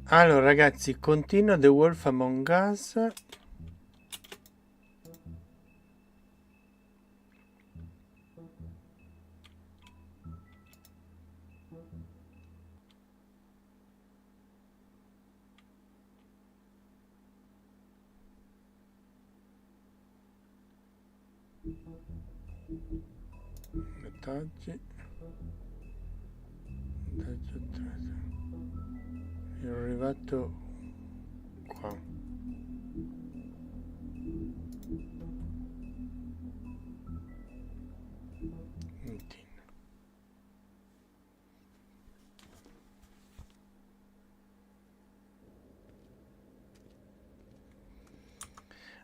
Allora ragazzi, continuo The Wolf Among Us. Mettaggi. Ero arrivato qua.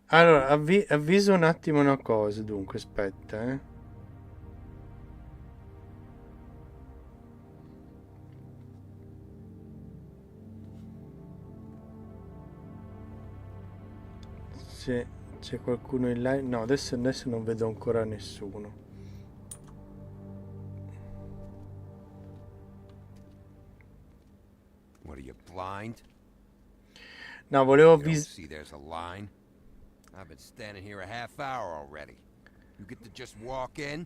Allora, avviso un attimo una cosa, dunque, aspetta, Se c'è qualcuno in live... No, adesso non vedo ancora nessuno. What are you, blind? No, volevo see there's a line. I've been standing here a half hour already. You get to just walk in?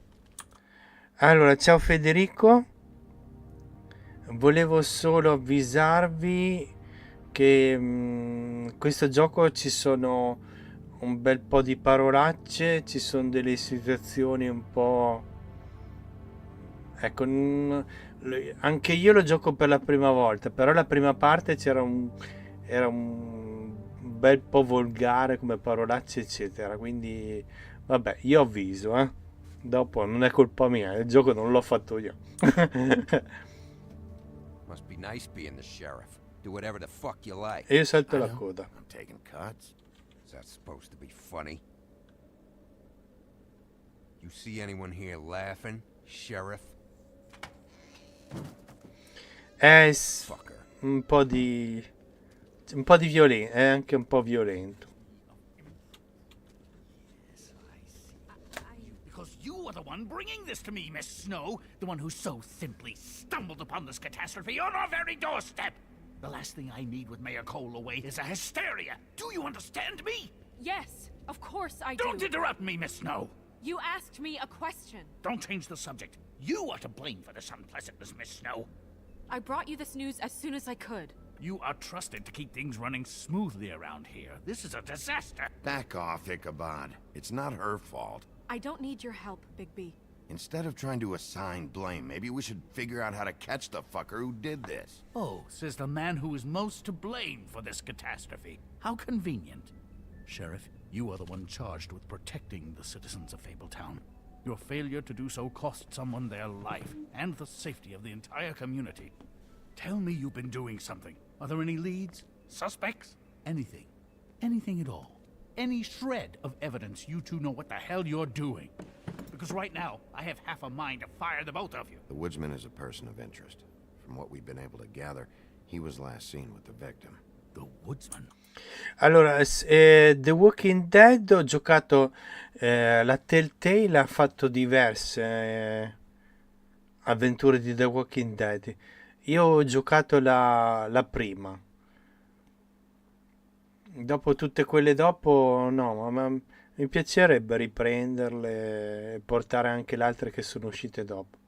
Allora, ciao Federico. Volevo solo avvisarvi che questo gioco ci sono un bel po' di parolacce, ci sono delle situazioni un po'... Ecco, anche io lo gioco per la prima volta, però la prima parte era un bel po' volgare come parolacce eccetera, quindi vabbè, io avviso, dopo non è colpa mia, il gioco non l'ho fatto io. Must be nice being the sheriff. Do whatever the fuck you like. E io salto la coda. I'm taking cuts. Is that supposed to be funny? You see anyone here laughing, sheriff? Un po' di violenza, è anche un po' violento. Because you are the one bringing this to me, Miss Snow. The one who so simply stumbled upon this catastrophe on our very doorstep. The last thing I need with Mayor Cole away is a hysteria. Do you understand me? Yes, of course I do. Don't interrupt me, Miss Snow. You asked me a question. Don't change the subject. You are to blame for this unpleasantness, Miss Snow. I brought you this news as soon as I could. You are trusted to keep things running smoothly around here. This is a disaster. Back off, Ichabod. It's not her fault. I don't need your help, Bigby. Instead of trying to assign blame, maybe we should figure out how to catch the fucker who did this. Oh, says the man who is most to blame for this catastrophe. How convenient. Sheriff, you are the one charged with protecting the citizens of Fabletown. Your failure to do so cost someone their life, and the safety of the entire community. Tell me you've been doing something. Are there any leads? Suspects? Anything. Anything at all. Any shred of evidence you two know what the hell you're doing. Because right now, I have half a mind to fire the both of you. The woodsman is a person of interest. From what we've been able to gather, he was last seen with the victim. The woodsman? Allora, The Walking Dead ho giocato, la Telltale ha fatto diverse avventure di The Walking Dead. Io ho giocato la prima. Dopo tutte quelle dopo, no, ma mi piacerebbe riprenderle e portare anche le altre che sono uscite dopo.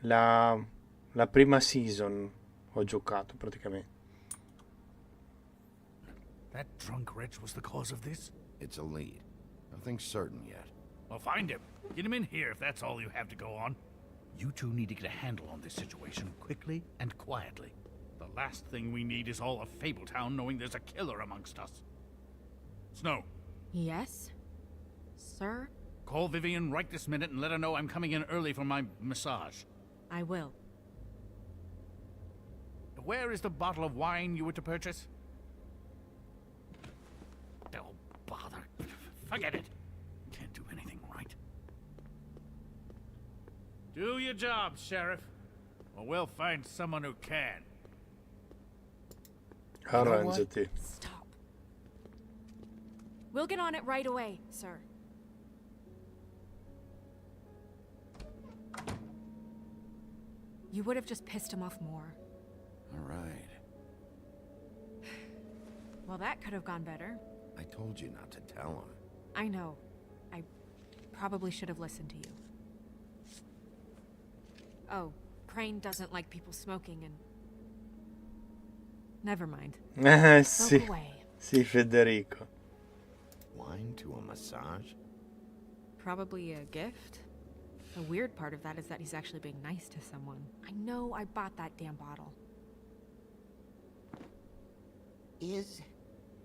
La prima season ho giocato praticamente. That drunk wretch was the cause of this? It's a lead. Nothing's certain yet. Well, find him. Get him in here if that's all you have to go on. You two need to get a handle on this situation quickly and quietly. The last thing we need is all of Fabletown knowing there's a killer amongst us. Snow. Yes? Sir? Call Vivian right this minute and let her know I'm coming in early for my massage. I will. Where is the bottle of wine you were to purchase? Oh, bother. Forget it. Can't do anything right. Do your job, Sheriff. Or we'll find someone who can. Arrangiati. Stop. We'll get on it right away, sir. You would have just pissed him off more. All right. Well, that could have gone better. I told you not to tell him. I know. I probably should have listened to you. Oh, Crane doesn't like people smoking and... Never mind. Sì, Smoke away. sì, Federico. Wine to a massage? Probably a gift. The weird part of that is that he's actually being nice to someone. I know I bought that damn bottle. Is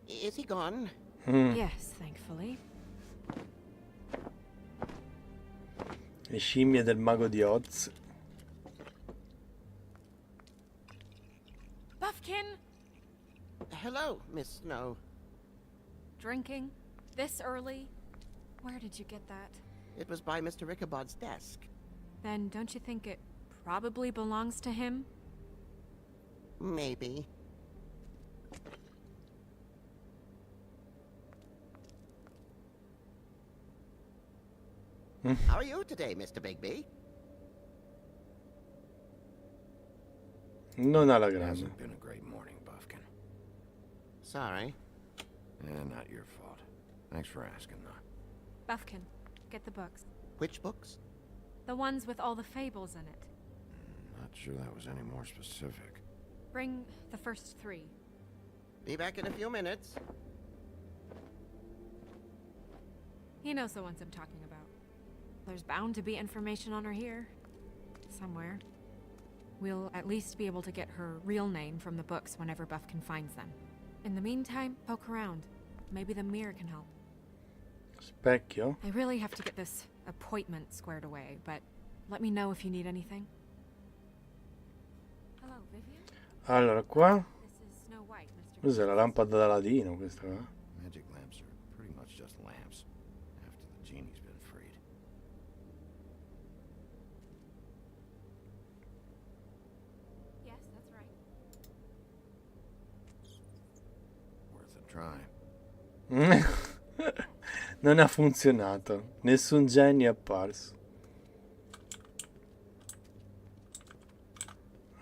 he gone? Yes, thankfully. Le scimmie del mago di Oz. Buffkin! Hello, Miss Snow. Drinking? This early? Where did you get that? It was by Mr. Ichabod's desk. Then don't you think it probably belongs to him? Maybe. How are you today, Mr. Bigby? Non alla It grande. hasn't been a great morning, Buffkin. Sorry. Not your fault. Thanks for asking, though. Buffkin, get the books. Which books? The ones with all the fables in it. Not sure that was any more specific. Bring the first 3. Be back in a few minutes. He knows the ones I'm talking about. There's bound to be information on her here. Somewhere. We'll at least be able to get her real name from the books whenever Buffkin finds them. In the meantime, poke around. Maybe the mirror can help. Specchio? I really have to get this appointment squared away, but let me know if you need anything. Hello, Vivian? Allora, qua... This is Snow White, Mr. Cos'è la lampada da ladino questa qua? Magic lamps are pretty much just lamps, after the genie's been freed. Yes, that's right. Worth a try. Non ha funzionato. Nessun genio è apparso.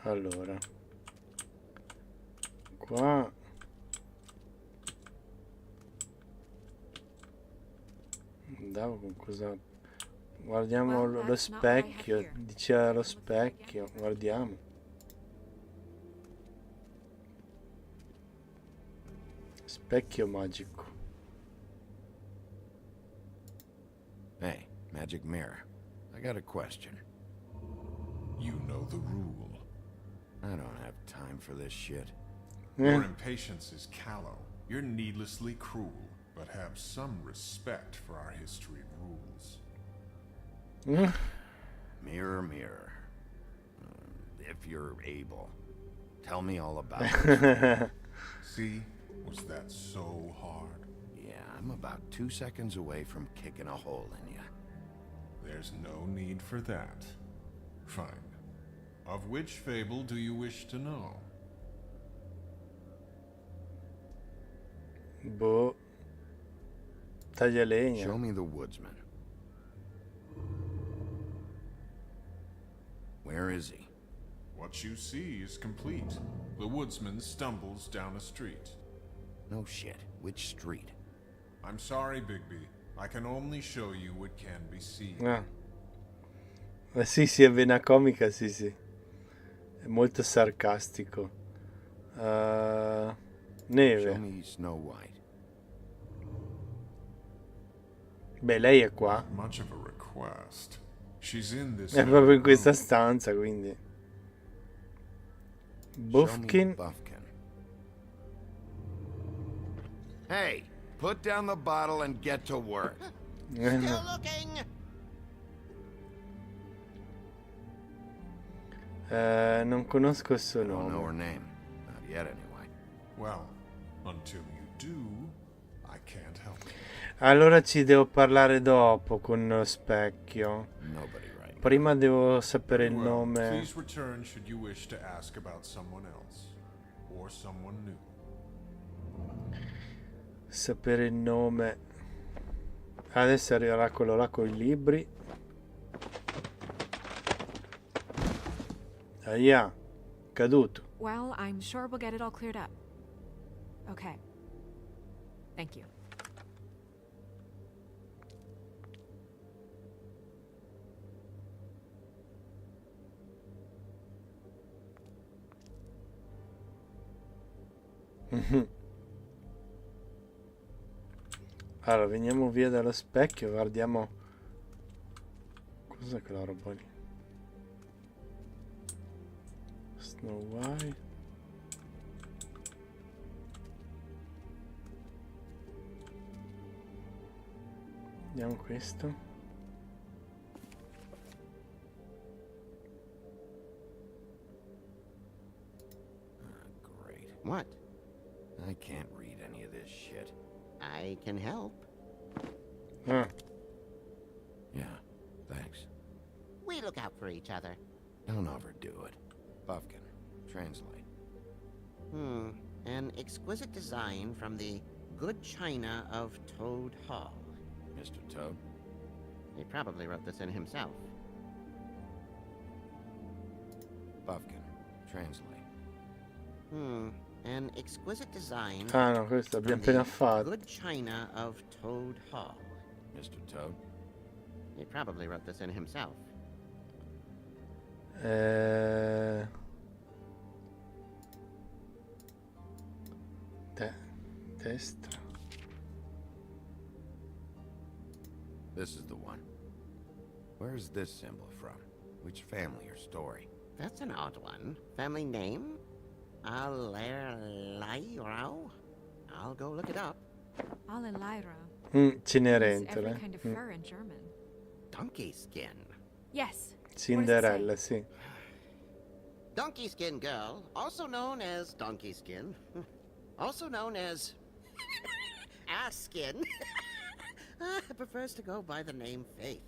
Allora. Qua. Andavo con cosa... Guardiamo lo specchio. Diceva lo specchio. Guardiamo. Specchio magico. Hey, magic mirror. I got a question. You know the rule. I don't have time for this shit. Your impatience is callow. You're needlessly cruel, but have some respect for our history and rules. Mirror, mirror. If you're able, tell me all about it. See? Was that so hard? Yeah, I'm about 2 seconds away from kicking a hole in you. There's no need for that. Fine. Of which fable do you wish to know? Boh. Taglialegna. Show me the woodsman. Where is he? What you see is complete. The woodsman stumbles down a street. No shit. Which street? I'm sorry, Bigby. I can only show you what can be seen. Ah. Ma sì, sì, è vena comica, sì, sì. È molto sarcastico. Show Neve. me Snow White. Beh, lei è qua. Much of a request. She's in this. È proprio in questa room. stanza, quindi. Show me Buffkin. Buffkin. Hey, put down the bottle and get to work. Still looking. Non conosco il suo I don't know her nome. name. Not yet, anyway. Well, until you do, I can't help you. Allora ci devo parlare dopo con lo specchio. Nobody right. Prima devo sapere il Well, nome. please return should you wish to ask about someone else or someone new. Sapere il nome. Adesso arriverà quello là con i libri. Ahia, caduto. Well, I'm sure we'll get it all cleared up. Okay. Thank you. Allora, veniamo via dallo specchio, guardiamo. Cos'è quella roba lì? Snow White. Vediamo questo. Great. What? I can't read any of this shit. I can help. Ah, Yeah, thanks. We look out for each other. Don't overdo it. Buffkin, translate. An exquisite design from the good china of Toad Hall. Mr. Toad? He probably wrote this in himself. Buffkin, translate. An exquisite design ah no, questo from abbiamo the appena fatto. good china of Toad Hall. Mr. Toad? He probably wrote this in himself. Destra. This is the one. Where's this symbol from? Which family or story? That's an odd one. Family name? Alairao? I'll go look it up. Alelaira. Every Cenerentola. kind of fur in German. Donkey skin. Yes. Cinderella, sì. Donkey skin girl, also known as donkey skin, also known as ass skin, prefers to go by the name Faith.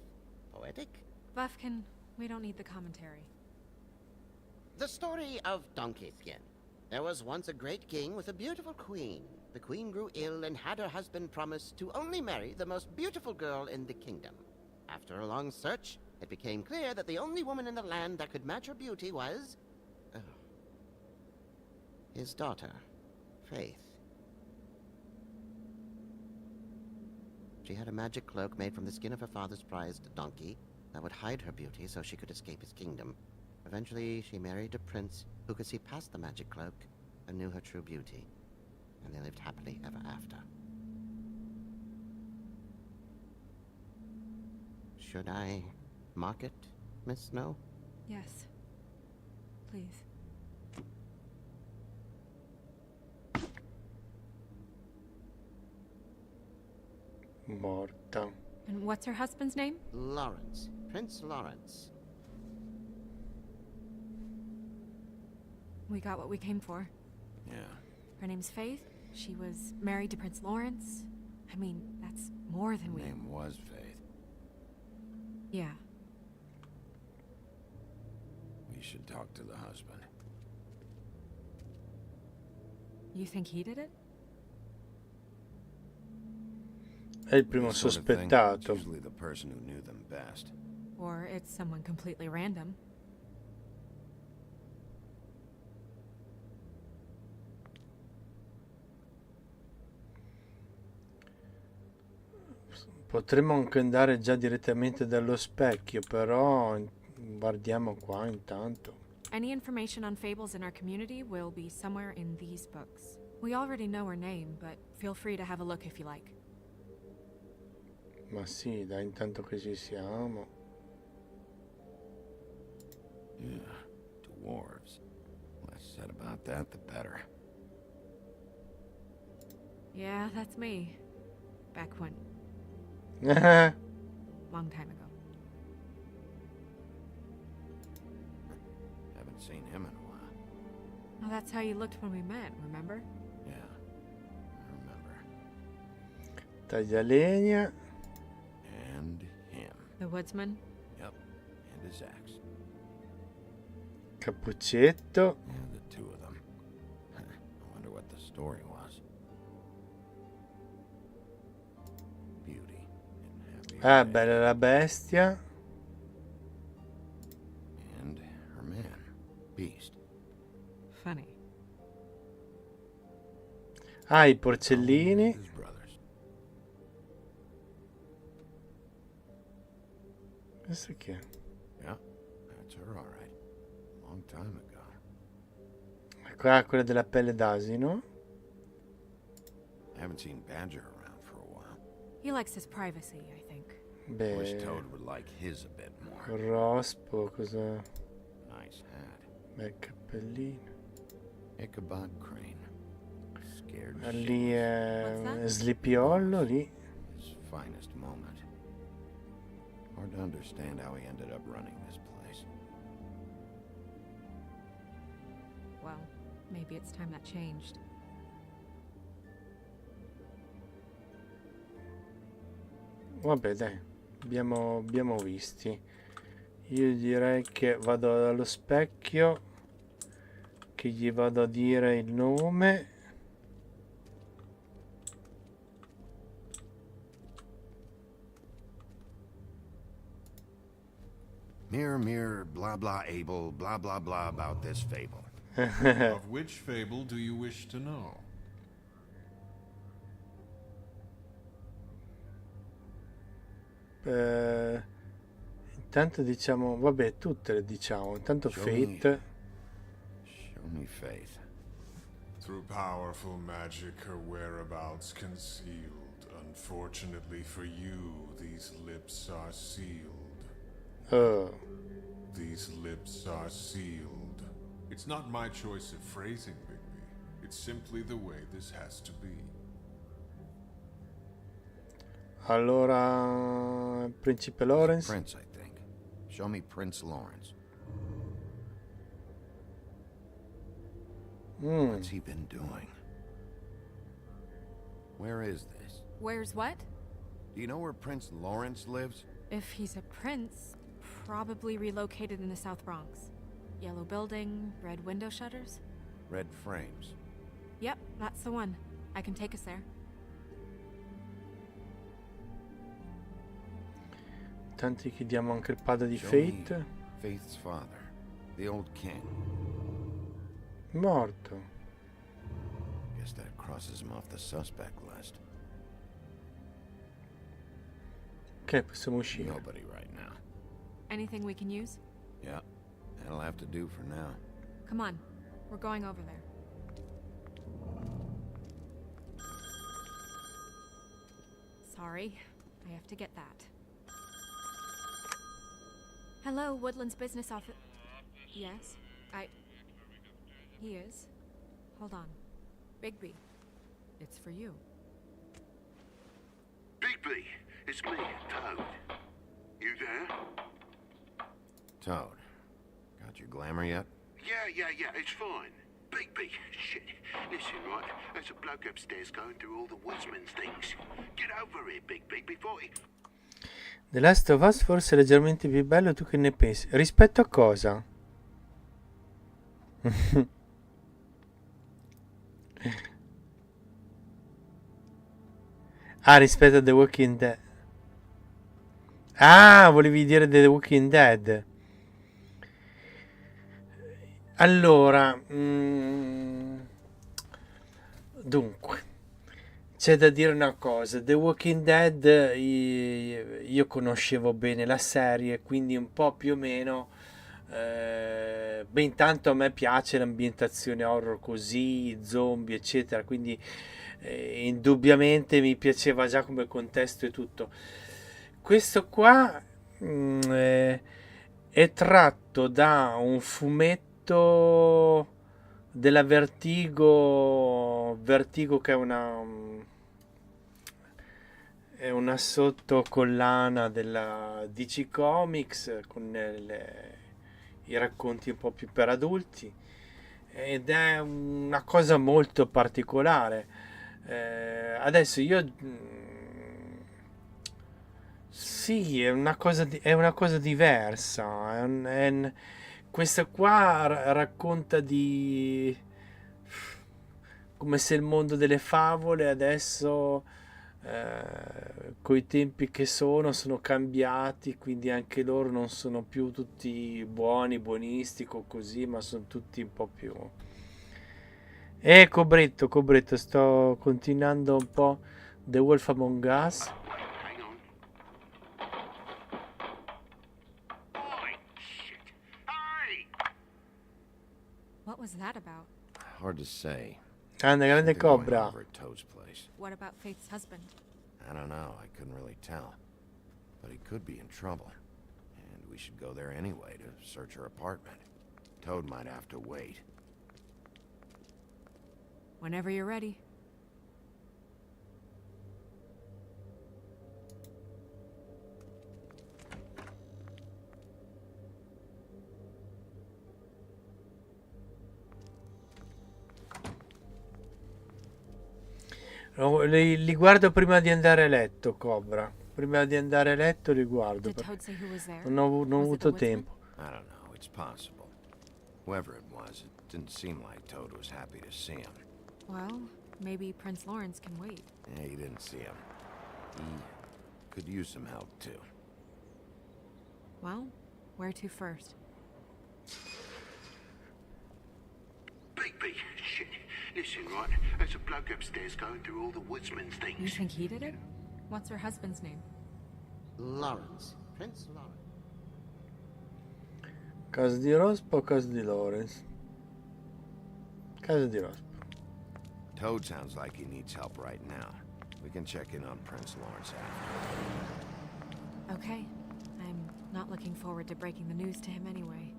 Poetic? Buffkin, we don't need the commentary. The story of Donkey Skin. There was once a great king with a beautiful queen. The queen grew ill and had her husband promise to only marry the most beautiful girl in the kingdom. After a long search, it became clear that the only woman in the land that could match her beauty was... his daughter, Faith. She had a magic cloak made from the skin of her father's prized donkey that would hide her beauty so she could escape his kingdom. Eventually, she married a prince who could see past the magic cloak and knew her true beauty. And they lived happily ever after. Should I mark it, Miss Snow? Yes. Please. Morta. And what's her husband's name? Lawrence. Prince Lawrence. We got what we came for. Yeah. Her name's Faith. She was married to Prince Lawrence. I mean, that's more than Her we... name was Faith. Yeah. We should talk to the husband. You think he did it? È il primo This sort of thing, sospettato. it's usually the person who knew them best. Or it's someone completely random. Potremmo anche andare già direttamente dallo specchio, però guardiamo qua intanto. Any information on fables in our community will be somewhere in these books. We already know her name, but feel free to have a look if you like. Ma sì, dai, intanto che ci siamo. Yeah, dwarves. Less said about that, the better. Yeah, that's me. Back when... Ah, long time ago. Haven't seen him in a while. Well, that's how you looked when we met, remember? Yeah, I remember. taglialegna. And him. The woodsman? Yep, and his axe. Cappuccetto. Yeah, the two of them. I wonder what the story was. Beauty and happy. Ah, bella la bestia. And her man, Beast. funny. Ah, i porcellini. His brothers. Questo chi è? Yeah, that's her, all right. Long time ago. Qua quella della pelle d'asino. I haven't seen Badger around for a while. He likes his privacy, I think. Wish Beh, Toad would like his a bit more. rospo, cosa? Nice hat. Bel cappellino. Ichabod Crane. Scared Ah, lì What's è that? Slipiollo, lì. his finest moment. Hard to understand how he ended up running this place. Well, maybe it's time that changed. Vabbè, dai, abbiamo visti. Io direi che vado dallo specchio, che gli vado a dire il nome. Mirror, mirror, blah blah able, blah blah blah about this fable. Of which fable do you wish to know? Intanto diciamo, vabbè, tutte le diciamo. Intanto Show me. Fate. Show me faith. Through powerful magic, her whereabouts concealed. Unfortunately for you, these lips are sealed. Oh, These lips are sealed. It's not my choice of phrasing, Bigby. It's simply the way this has to be. allora, Principe Lawrence. Prince, I think. Show me Prince Lawrence. What's he been doing? Where is this? Where's what? Do you know where Prince Lawrence lives? If he's a prince, probably relocated in the South Bronx. Yellow building, red window shutters. Red frames. Yep, that's the one. I can take us there. Tanti chiediamo anche il padre di Show me Fate. Faith's father, the old king. Morto. Guess that crosses him off the suspect list. Ok, possiamo uscire. Nobody right now. Anything we can use? Yeah, that'll have to do for now. Come on, we're going over there. Sorry, I have to get that. Hello, Woodland's business office. Yes, He is. Hold on. Bigby, it's for you. Bigby, it's me, Toad. You there? Toad, got your glamour yet? Yeah, it's fine. Bigby, shit. Listen, right, there's a bloke upstairs going through all the woodsman's things. Get over here, Bigby, before he... The Last of Us forse è leggermente più bello, tu che ne pensi? Rispetto a cosa? Ah, rispetto a The Walking Dead. Ah, volevi dire The Walking Dead. Allora, dunque, c'è da dire una cosa. The Walking Dead, io conoscevo bene la serie, quindi un po' più o meno. Beh, intanto a me piace l'ambientazione horror così, zombie, eccetera, quindi indubbiamente mi piaceva già come contesto e tutto. Questo qua è tratto da un fumetto della Vertigo che è una sottocollana della DC Comics con i racconti un po' più per adulti, ed è una cosa molto particolare. Adesso io sì, è una cosa diversa. Questa qua racconta di come se il mondo delle favole adesso, coi tempi che sono cambiati, quindi anche loro non sono più tutti buoni, buonistico così, ma sono tutti un po' più Cobretto, sto continuando un po' The Wolf Among Us. Hang on. Oi, shit. Hey! What was that about? Hard to say. Grande Something going cobra. over at Toad's place. What about Faith's husband? I don't know. I couldn't really tell. But he could be in trouble. And we should go there anyway to search her apartment. Toad might have to wait. Whenever you're ready. Li guardo prima di andare a letto, Cobra. Prima di andare a letto li guardo. Did Toad say who was there? Non ho Was it the avuto woodsman? tempo. I don't know. It's possible. Whoever it didn't seem like Toad was happy to see him. Well, maybe Prince Lawrence can wait. Yeah, he didn't see him. He could use some help, too. Well, where to first? Big, shit. Listen, right, there's a bloke upstairs going through all the woodsman's You things. think he did it? What's her husband's name? Lawrence. Prince Lawrence. Casa di Rospo o casa di Lawrence? Casa di Rospo. Toad sounds like he needs help right now. We can check in on Prince Lawrence after. Okay. I'm not looking forward to breaking the news to him anyway.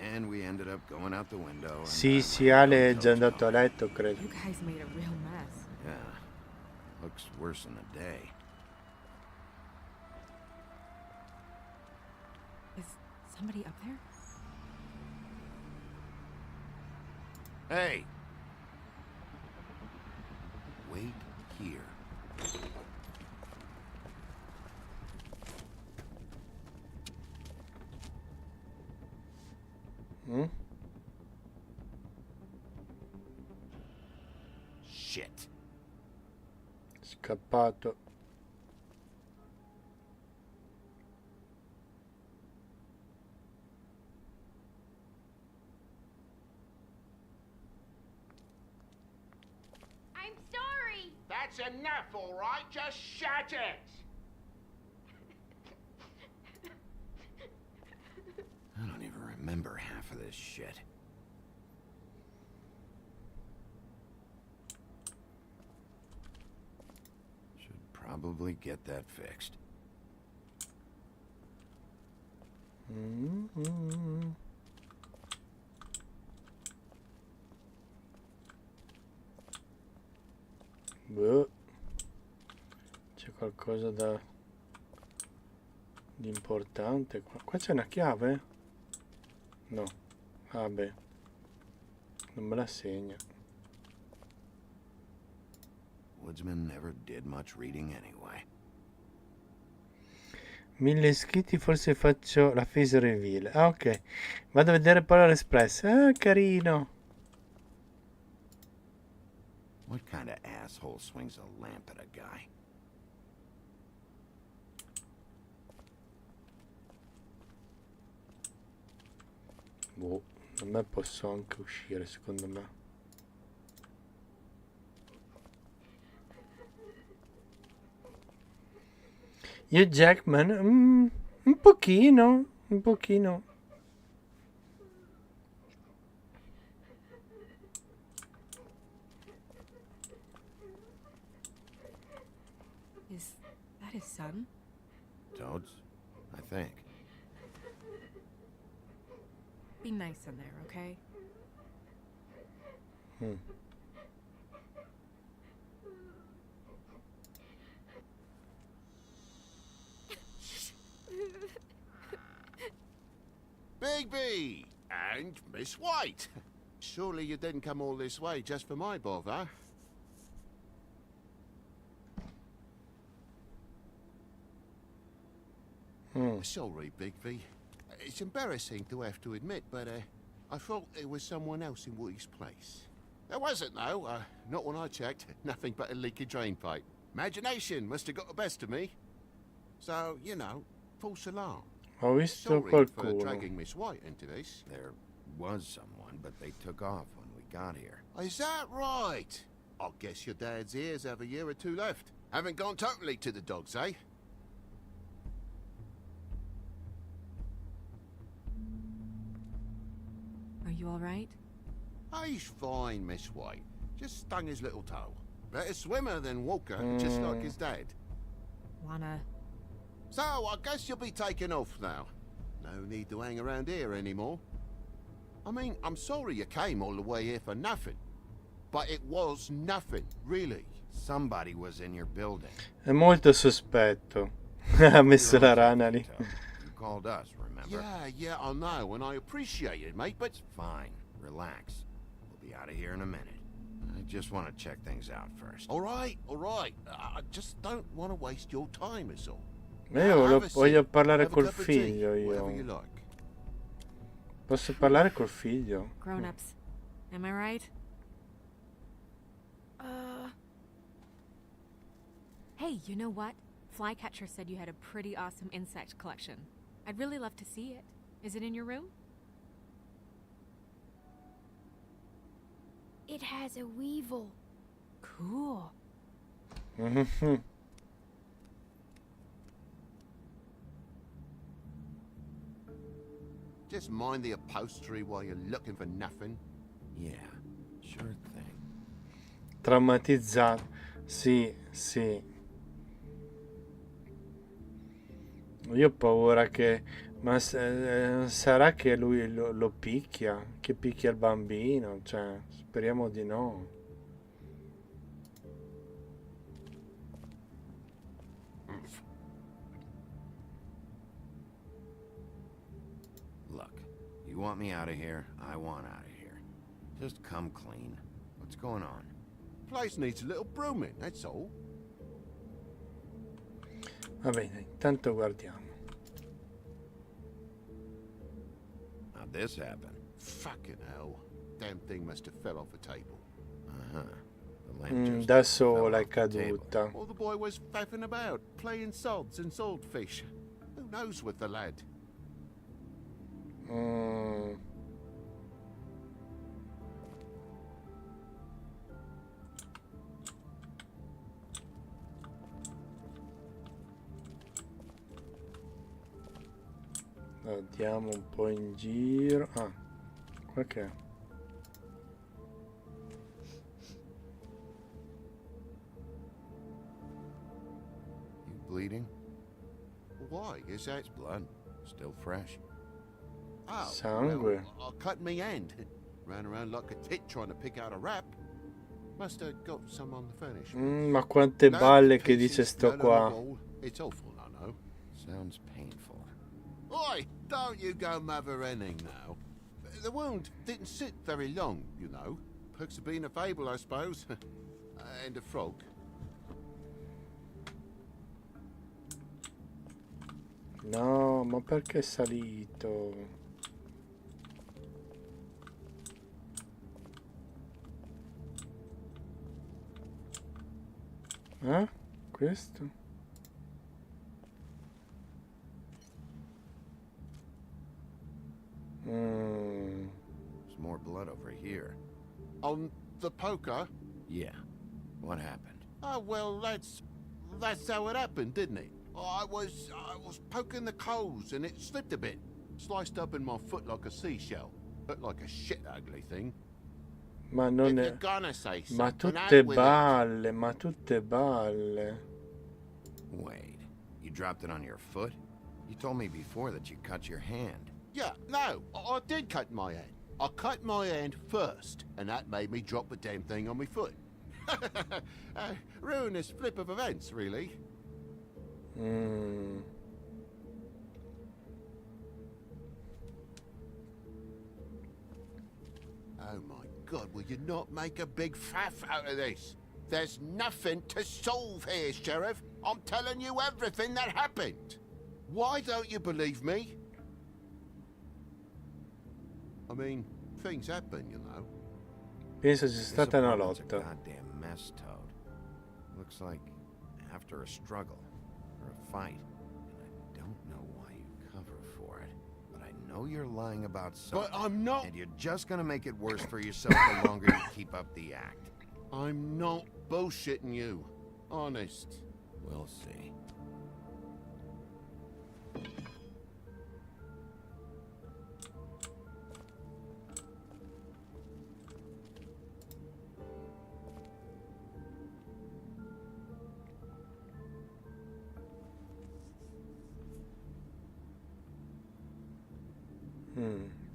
And we ended up going out the window. and Sì, I sì, landed Ale on è già Toad's andato a phone. letto, credo. You guys made a real mess. Yeah. Looks worse in the day. Is somebody up there? Hey! Wait here. Mm? Shit. Scappato. I'm sorry. That's enough, all right? Just shut it. I don't even remember half of this shit. Should probably get that fixed. Mm-hmm. Boh. C'è qualcosa di importante qua. Qua c'è una chiave? No. Vabbè. Non me la segna. Woodsman never did much reading anyway. 1000 iscritti, forse faccio la face reveal. Ah, ok. Vado a vedere Polar Express. Ah, carino. What kind of asshole swings a lamp at a guy? Boh, a me posso anche uscire, secondo me. Io Jackman, un pochino, un pochino. Is that his son? Toads? I think. Be nice in there, okay? Bigby! And Miss White! Surely you didn't come all this way just for my bother? Sorry, Bigby. It's embarrassing to have to admit, but I thought there was someone else in Woody's place. There wasn't, though. Not when I checked. Nothing but a leaky drain pipe. Imagination must have got the best of me. So, you know, false alarm. Ho visto Sorry for qualcuno. dragging Miss White into this. There was someone, but they took off when we got here. Is that right? I guess your dad's ears have a year or two left. Haven't gone totally to the dogs, eh? Are you all right? He's fine, Miss White. Just stung his little toe. Better swimmer than walker, just like his dad. Wanna... So, I guess you'll be taking off now. No need to hang around here anymore. I mean, I'm sorry you came all the way here for nothing. But it was nothing, really. Somebody was in your building. È molto sospetto. Ha messo la rana lì. You called us, remember? Yeah, I know, and I appreciate it, mate, but... It's fine. Relax. We'll be out of here in a minute. I just want to check things out first. All right. I just don't want to waste your time, is all. Io voglio parlare Have a col cup of tea, figlio whatever you io. like. Posso parlare col figlio? Grown-ups. Am I right? Hey, you know what? Flycatcher said you had a pretty awesome insect collection. I'd really love to see it. Is it in your room? It has a weevil. Cool. Mhm. Just mind the upholstery while you're looking for nothing. Yeah, sure thing. Traumatizzato. Sì. Io ho paura che... Ma sarà che lui lo picchia? Che picchia il bambino? Cioè, speriamo di no. Look, you want me out of here? I want out of here. Just come clean. What's going on? Place needs a little brooming, that's all. Va bene, intanto guardiamo. How'd this happen? Fucking hell. Damn thing must have fell off a table. Uh-huh. The lamp just Da fell sola è off the table. caduta. Well, the boy was faffing about, playing sods and swordfish. Who knows with the lad? Andiamo un po' in giro. Ah, qua che è? You bleeding? Why? Is that... It's blood. Still fresh. Oh, Sangue. well, I cut me hand. Ran around like a tit trying to pick out a wrap. Must have got some on the furniture. Ma quante balle che dice sto qua. It's awful, I know. Sounds painful. Oi, don't you go mother-henning now. The wound didn't sit very long, you know. Perks have been a fable, I suppose. And a frog. No, ma perché è salito? Questo? There's more blood over here. On the poker? Yeah. What happened? Oh, well, that's how it happened, didn't it? I was poking the coals and it slipped a bit. Sliced up in my foot like a seashell. Looked like a shit ugly thing. Ma non If è... you're gonna say Ma something, tutte out with it. balle, ma tutte balle. Wait. You dropped it on your foot? You told me before that you cut your hand. Yeah, no, I did cut my hand. I cut my hand first, and that made me drop the damn thing on my foot. Ruinous flip of events, really. Oh my God, will you not make a big faff out of this? There's nothing to solve here, Sheriff. I'm telling you everything that happened. Why don't you believe me? I mean, things happen, you know. Penso sia This stata una apartment's a lotta. goddamn mess, Toad. Looks like after a struggle or a fight. And I don't know why you cover for it, but I know you're lying about something. But I'm not. And you're just gonna make it worse for yourself the longer you keep up the act. I'm not bullshitting you. Honest. We'll see.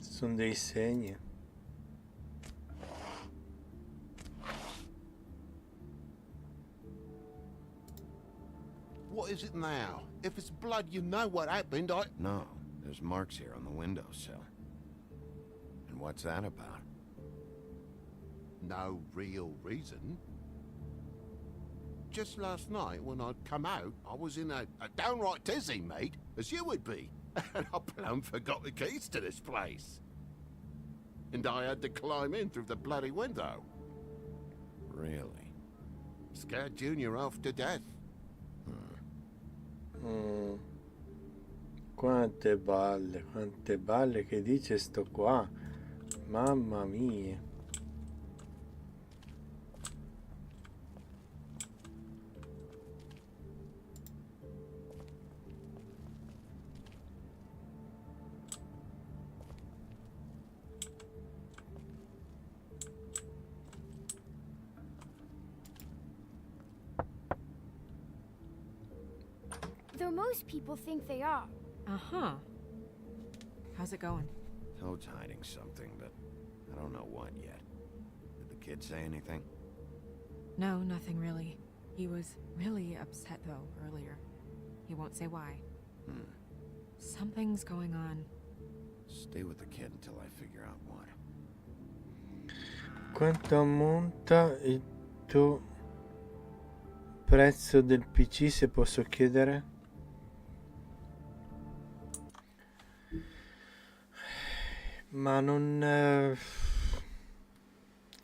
Sono dei segni. What is it now? If it's blood, you know what happened. No, there's marks here on the windowsill. And what's that about? No real reason. Just last night, when I'd come out, I was in a downright tizzy, mate, as you would be. And I plumb forgot the keys to this place. And I had to climb in through the bloody window. Really? Scared Junior off to death. Quante balle che dice sto qua. Mamma mia. Though most people think they are. Uh-huh. How's it going? Toad's hiding something, but I don't know what yet. Did the kid say anything? No, nothing really. He was really upset, though, earlier. He won't say why. Something's going on. Stay with the kid until I figure out what. Quanto ammonta il tuo prezzo del PC, se posso chiedere? Ma non...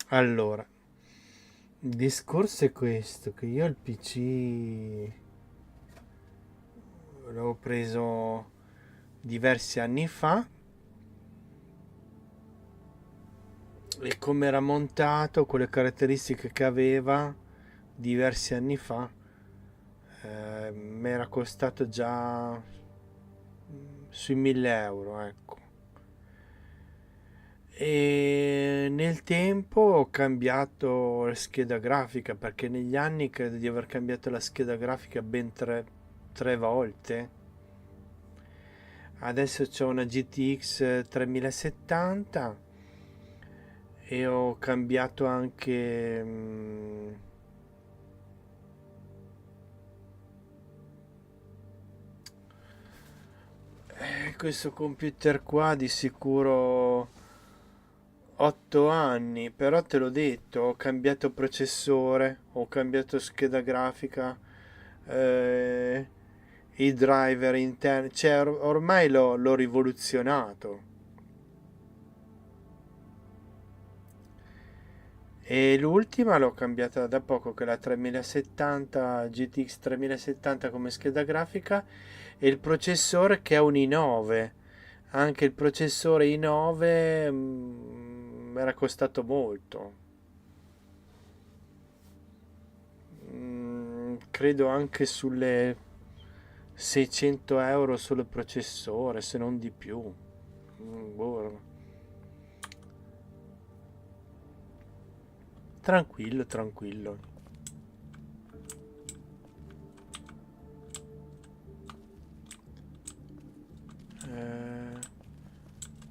Allora, il discorso è questo, che io il PC l'ho preso diversi anni fa e come era montato, con le caratteristiche che aveva diversi anni fa, mi era costato già sui 1000 euro, ecco. E nel tempo ho cambiato la scheda grafica, perché negli anni credo di aver cambiato la scheda grafica ben tre volte. Adesso c'ho una GTX 3070 e ho cambiato anche questo computer qua di sicuro 8 anni, però te l'ho detto, ho cambiato processore, ho cambiato scheda grafica, i driver interni, cioè ormai l'ho rivoluzionato. E l'ultima l'ho cambiata da poco, che è la 3070 GTX 3070 come scheda grafica, e il processore che è un i9. Anche il processore i9 mi era costato molto. Credo anche sulle 600 euro solo il processore, se non di più. Boh. Tranquillo, tranquillo.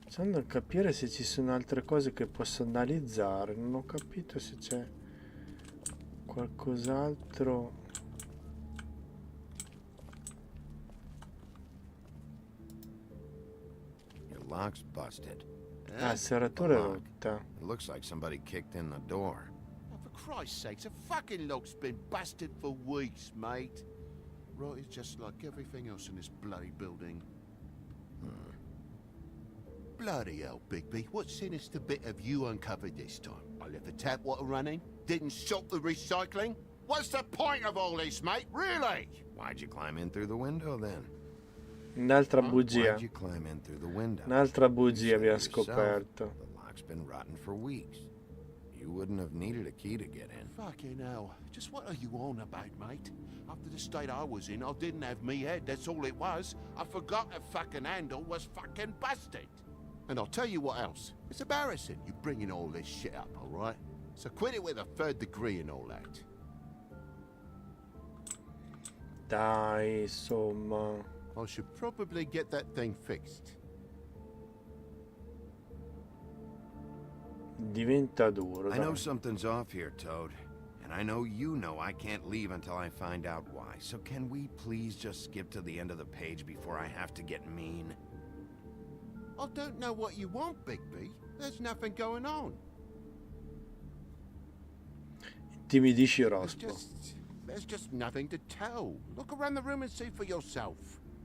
Sto andando a capire se ci sono altre cose che posso analizzare. Non ho capito se c'è qualcos'altro. Your lock's busted. Ah, il serratore è Lock. rotta. It looks like somebody kicked in the door. Oh, for Christ's sake, the fucking lock's been busted for weeks, mate. Right, it's just like everything else in this bloody building. Bloody hell, Bigby. What sinister bit have you uncovered this time? I left the tap water running? Didn't stop the recycling? What's the point of all this, mate? Really? Why'd you climb in through the window then? Un'altra bugia. Why'd you climb in through the window? Un'altra bugia You abbiamo said yourself, scoperto. The lock's been rotten for weeks. You wouldn't have needed a key to get in. Fucking hell. Just what are you on about, mate? After the state I was in, I didn't have me head, that's all it was. I forgot the fucking handle was fucking busted. And I'll tell you what else. It's embarrassing you bringing all this shit up, all right? So quit it with a 3rd degree and all that. Dai, insomma. I should probably get that thing fixed. Diventa duro. I know dai. something's off here, Toad. And I know you know I can't leave until I find out why. So can we please just skip to the end of the page before I have to get mean? I don't know what you want, Bigby. There's nothing going on. Intimidisci There's Rospo. there's just nothing to tell. Look around the room and see for yourself.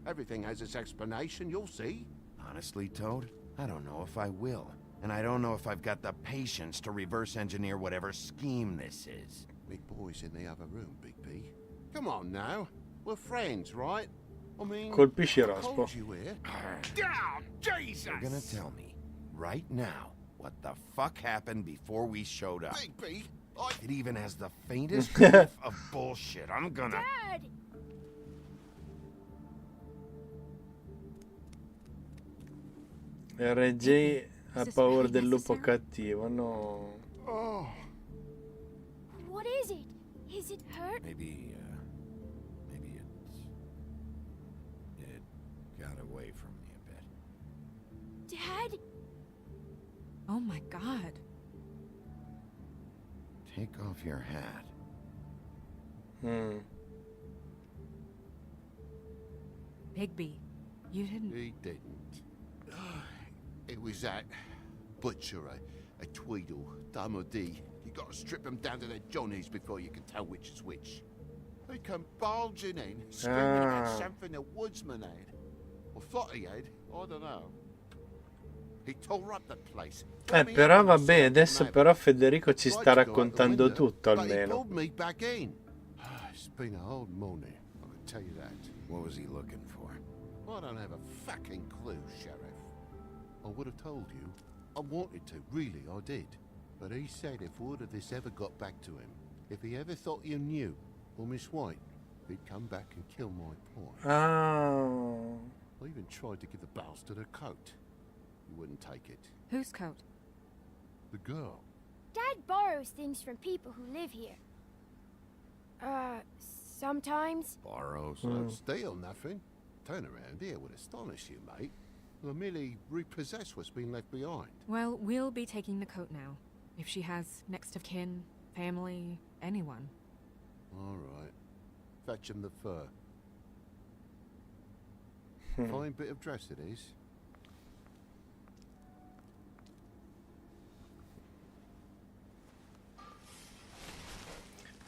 Everything has its explanation, you'll see. Honestly, Toad, I don't know if I will. And I don't know if I've got the patience to reverse engineer whatever scheme this is. Big boy's in the other room, Bigby. Come on now. We're friends, right? I mean, Colpisci I Rospo. called you here. Jesus! You're gonna tell me, right now, what the fuck happened before we showed up. Bigby, It even has the faintest whiff of bullshit. I'm gonna... Dad! RJ ha Is this paura really del lupo necessary? cattivo, no. Oh, What is it? Is it hurt? Maybe it got away from me a bit. Dad? Oh my god. Take off your hat. Bigby, you didn't... he didn't. It was that butcher, a Tweedle, Dumody. You gotta strip them down to their johnnies before you can tell which is which. They come bulging in, screaming about something the woodsman had. Or thought he had, I don't know. He tore up the place. Però vabbè, adesso però Federico ci sta raccontando tutto But he almeno. pulled me back in. It's been a hard morning, I can tell you that. What was he looking for? I don't have a fucking clue, Sheriff. I would have told you. I wanted to, really, I did. But he said if word of this ever got back to him, if he ever thought you knew, or Miss White, he'd come back and kill my boy. Ah. I even tried to give the bastard a coat. He wouldn't take it. Whose coat? The girl. Dad borrows things from people who live here. Sometimes. Borrows? Don't steal nothing. Turn around here would astonish you, mate. We'll merely repossess what's been left behind. Well, we'll be taking the coat now. If she has next of kin, family, anyone. All right. Fetch him the fur. Fine bit of dress it is.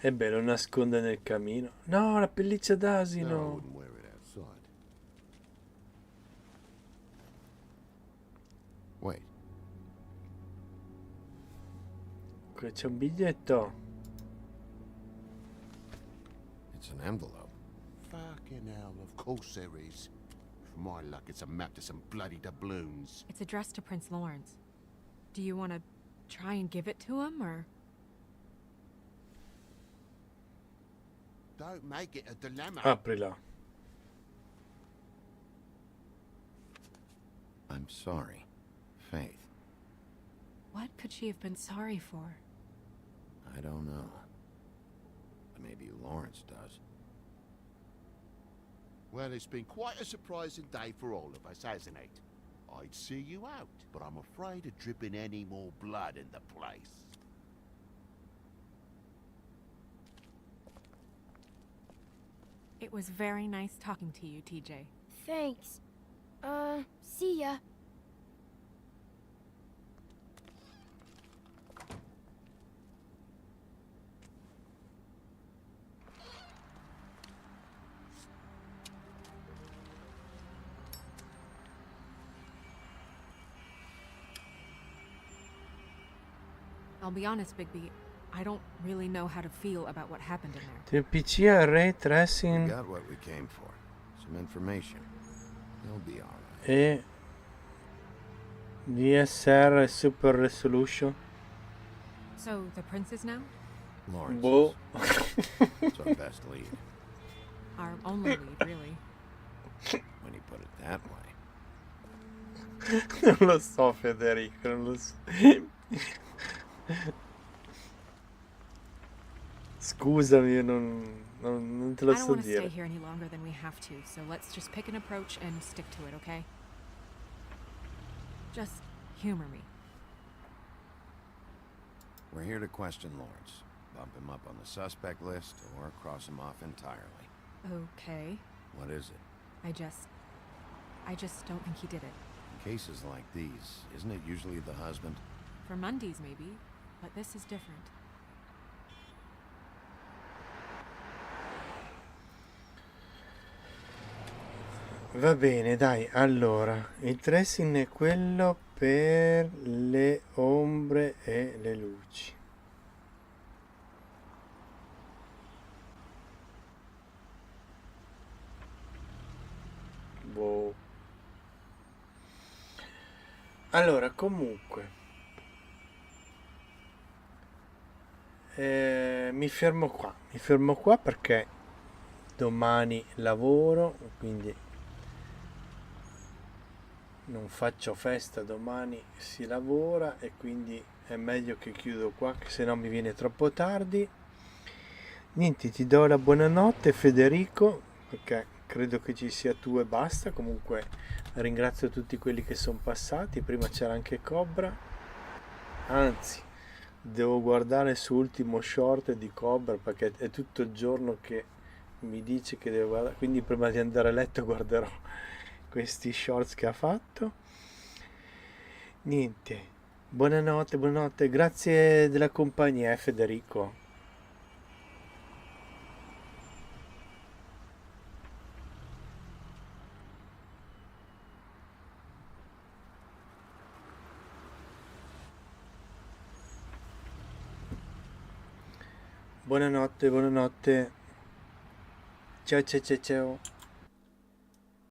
E beh, lo nasconde nel camino. No, la pelliccia No, I d'asino. wouldn't wear it outside. Wait, Qui c'è un biglietto. it's an envelope. Fucking hell, of course there is. For my luck, it's a map to some bloody doubloons. It's addressed to Prince Lawrence. Do you want to try and give it to him, or...? Don't make it a dilemma. Aprila. I'm sorry, Faith. What could she have been sorry for? I don't know. But maybe Lawrence does. Well, it's been quite a surprising day for all of us, hasn't it? I'd see you out, but I'm afraid of dripping any more blood in the place. It was very nice talking to you, TJ. Thanks. See ya. I'll be honest, Bigby. I don't really know how to feel about what happened in there. TPC Array We Tracing got what we came for. Some information. You'll be alright. e DSR Super Resolution. So, the princess now? Lawrence. Boh. It's our best lead. Our only lead, really. When you put it that way. Non lo so, Federico, non lo so. Scusami, io non te lo I don't so want to stay dire. here any longer than we have to, so let's just pick an approach and stick to it, okay? Just humor me. We're here to question Lawrence. Bump him up on the suspect list or cross him off entirely. Okay. What is it? I just don't think he did it. In cases like these, isn't it usually the husband? For Mondays, maybe, but this is different. Va bene, dai, allora, il tracing è quello per le ombre e le luci. Boh. Allora, comunque, mi fermo qua perché domani lavoro, quindi non faccio festa, domani si lavora e quindi è meglio che chiudo qua, che se no mi viene troppo tardi. Niente, ti do la buonanotte Federico, perché credo che ci sia tu e basta. Comunque ringrazio tutti quelli che sono passati, prima c'era anche Cobra, anzi devo guardare su ultimo short di Cobra perché è tutto il giorno che mi dice che devo guardare, quindi prima di andare a letto guarderò questi shorts che ha fatto. Niente, buonanotte, grazie della compagnia, Federico. Buonanotte, ciao.